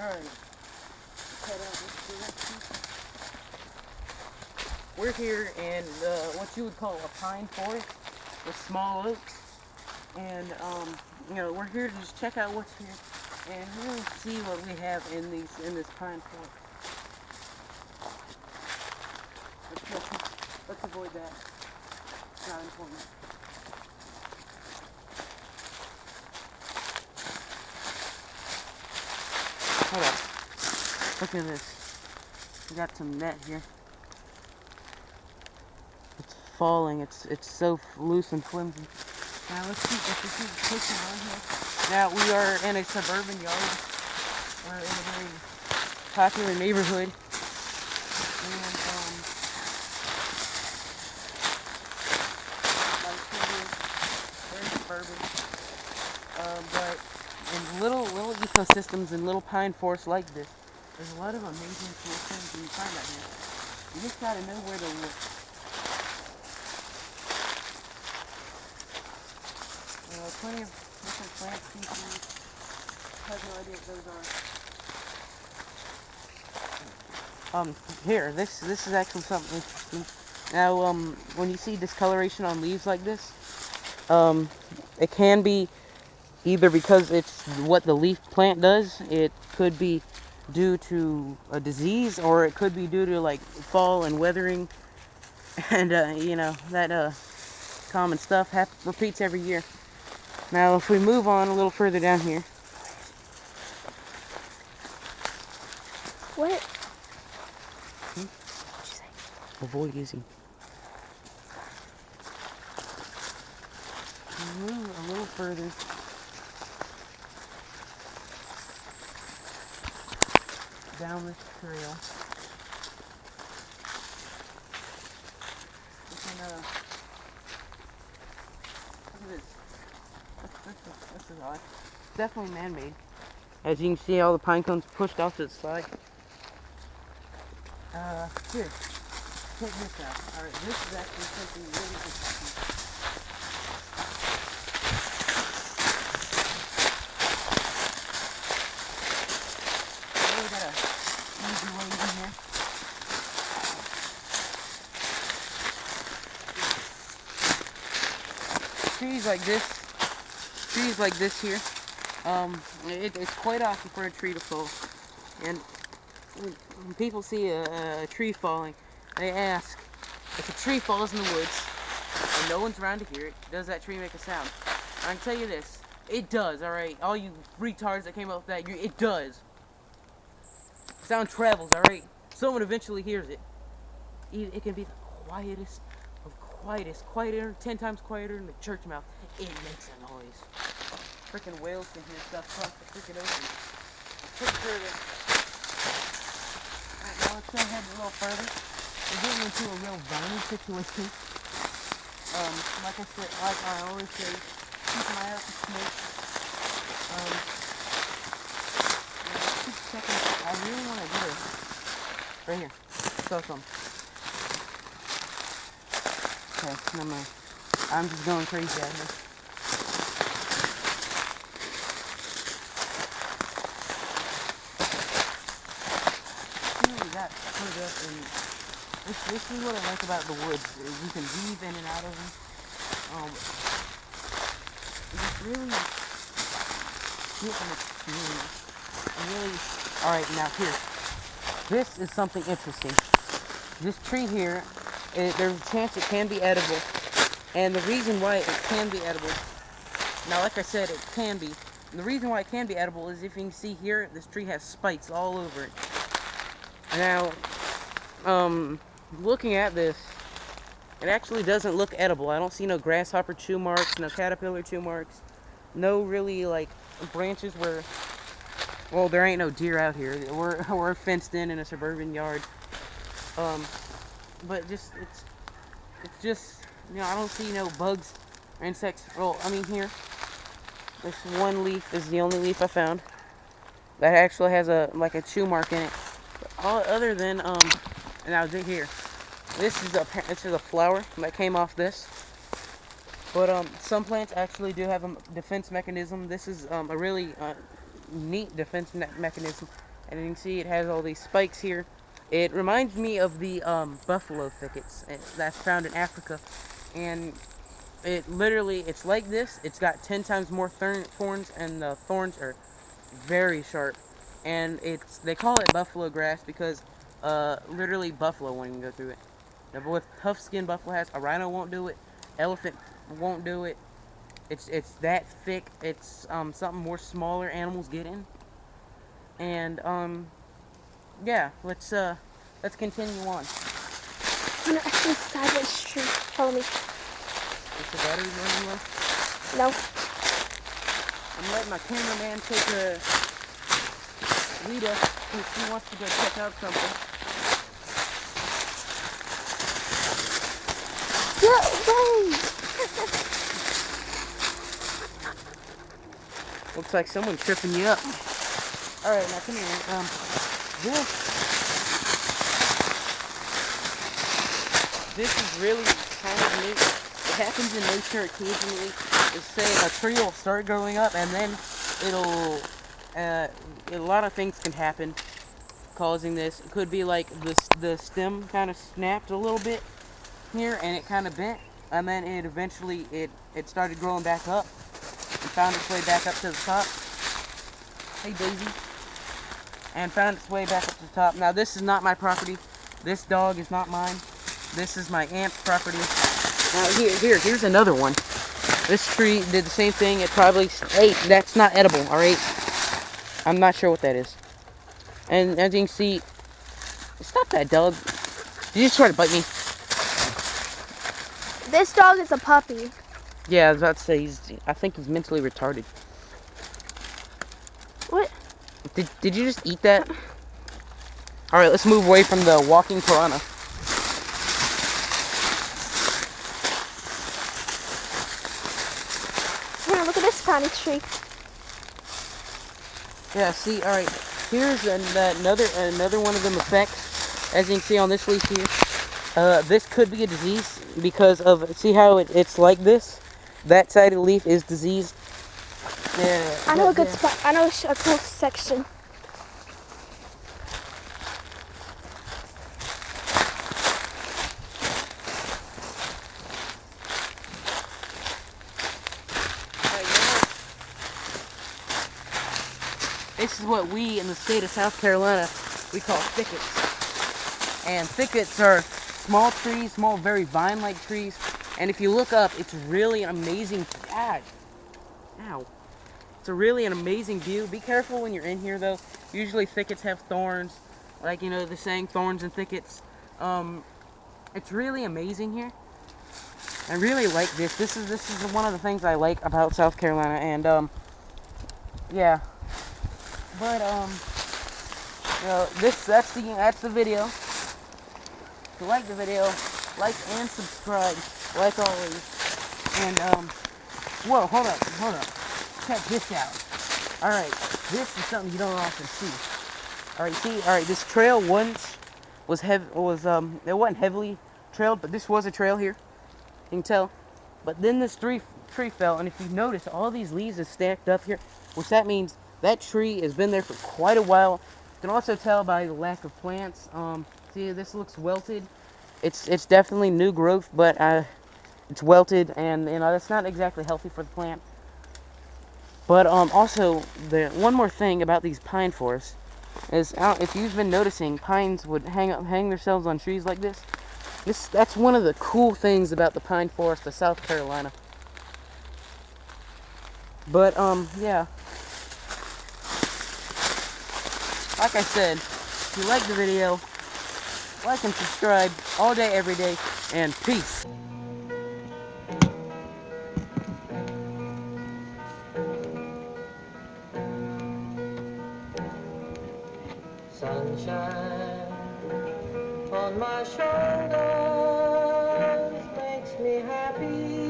Alright, head out this direction. We're here in what you would call a pine forest with small oaks. And, we're here to just check out what's here and really see what we have in this pine forest. Let's avoid that. It's not important. Hold on. Look at this. We got some net here. It's falling. It's so loose and flimsy. Now let's see if we can push it on here. Now we are in a suburban yard. We're in a very popular neighborhood. And very suburban. But in little ecosystems and little pine forests like this, there's a lot of amazing cool things you can find out here. You just gotta know where to look. Plenty of different plant species. I have no idea what those are. Here, this is actually something interesting. Now, when you see discoloration on leaves like this, it can be either because it's what the leaf plant does. It could be due to a disease, or it could be due to like fall and weathering, and that common stuff repeats every year. Now, if we move on a little further down here. What? What'd you say? Avoid using. Move a little further. Down this trail. We can, look at this. This is odd. It's definitely man-made. As you can see, all the pine cones pushed off to the side. Here. Check this out. Alright, this is actually something really interesting. Got a easy way in here. Trees like this here, it's quite often for a tree to fall. And when people see a tree falling, they ask, if a tree falls in the woods and no one's around to hear it, does that tree make a sound? I can tell you this, it does, alright? All you retards that came up with that, it does. Sound travels, alright? Someone eventually hears it. It can be the quietest of quietest, quieter, 10 times quieter than the church mouse. It makes a noise. Freaking whales can hear stuff across the freaking ocean. Pretty sure that. Alright, now let's go ahead a little further. We're getting into a real violent situation. Like I said, like I always say, keep an eye out for snakes. Keep checking. I really want to do this. Right here. Saw some. Okay, never mind. I'm just going crazy out here. Got put up, and this is what I like about the woods. You can weave in and out of them. It's really getting experience. Really, all right. Now here, this is something interesting. This tree here, there's a chance it can be edible, and the reason why it can be edible. Now, like I said, it can be. And the reason why it can be edible is if you can see here, this tree has spikes all over it. Now, looking at this, it actually doesn't look edible. I don't see no grasshopper chew marks, no caterpillar chew marks, no really like branches where, well, there ain't no deer out here. We're fenced in a suburban yard. But it's just, I don't see no bugs or insects. Well, I mean here, this one leaf is the only leaf I found that actually has a chew mark in it. All other than now here, this is a flower that came off this. But some plants actually do have a defense mechanism. This is a really neat defense mechanism. And you can see it has all these spikes here. It reminds me of the buffalo thickets that's found in Africa. And it literally, it's like this. It's got 10 times more thorns, and the thorns are very sharp. And they call it buffalo grass because literally buffalo won't even go through it. Now, with tough skin buffalo has, a rhino won't do it, elephant won't do it. It's that thick. It's something more smaller animals get in. And yeah, let's continue on. I'm gonna actually sideways tree. Follow me. Is the battery running low? No. I'm letting my cameraman take a Rita, because she wants to go check out something. Get away! Looks like someone's tripping you up. Alright, now come here. This is really kind of neat. It happens in nature occasionally. Is say a tree will start growing up, and then it'll a lot of things can happen causing this. It could be like the stem kind of snapped a little bit here, and it kind of bent, and then it eventually it started growing back up and found its way back up to the top. Hey Daisy. And found its way back up to the top. Now this is not my property. This dog is not mine. This is my aunt's property. Now here's another one. This tree did the same thing. It probably, hey, that's not edible, alright? I'm not sure what that is. And as you can see, stop that dog. Did you just try to bite me? This dog is a puppy. Yeah, I was about to say, I think he's mentally retarded. What? Did you just eat that? Alright, let's move away from the walking piranha. Here, look at this tiny tree. Yeah, see, alright. Here's another one of them effects. As you can see on this leaf here. This could be a disease because of, see how it's like this? That side of the leaf is diseased. Yeah, I know a good spot. I know a cool section. This is what we in the state of South Carolina, we call thickets. And thickets are small trees, small, very vine-like trees. And if you look up, it's really an amazing, ow. It's really an amazing view. Be careful when you're in here though. Usually thickets have thorns, like, you know, the saying thorns and thickets. It's really amazing here. I really like this. This is one of the things I like about South Carolina, and yeah. But you know, that's the video. If you like the video, like and subscribe, like always. And whoa, hold up. Check this out. Alright, this is something you don't often see. Alright, this trail once it wasn't heavily trailed, but this was a trail here. You can tell. But then this tree fell, and if you notice, all these leaves are stacked up here, which that means that tree has been there for quite a while. You can also tell by the lack of plants. See, this looks welted. It's definitely new growth, but it's welted, and you know that's not exactly healthy for the plant. But also, one more thing about these pine forests is, if you've been noticing, pines would hang themselves on trees like this. That's one of the cool things about the pine forest of South Carolina. But yeah. Like I said, if you like the video, like and subscribe all day, every day, and peace. Sunshine on my shoulders makes me happy.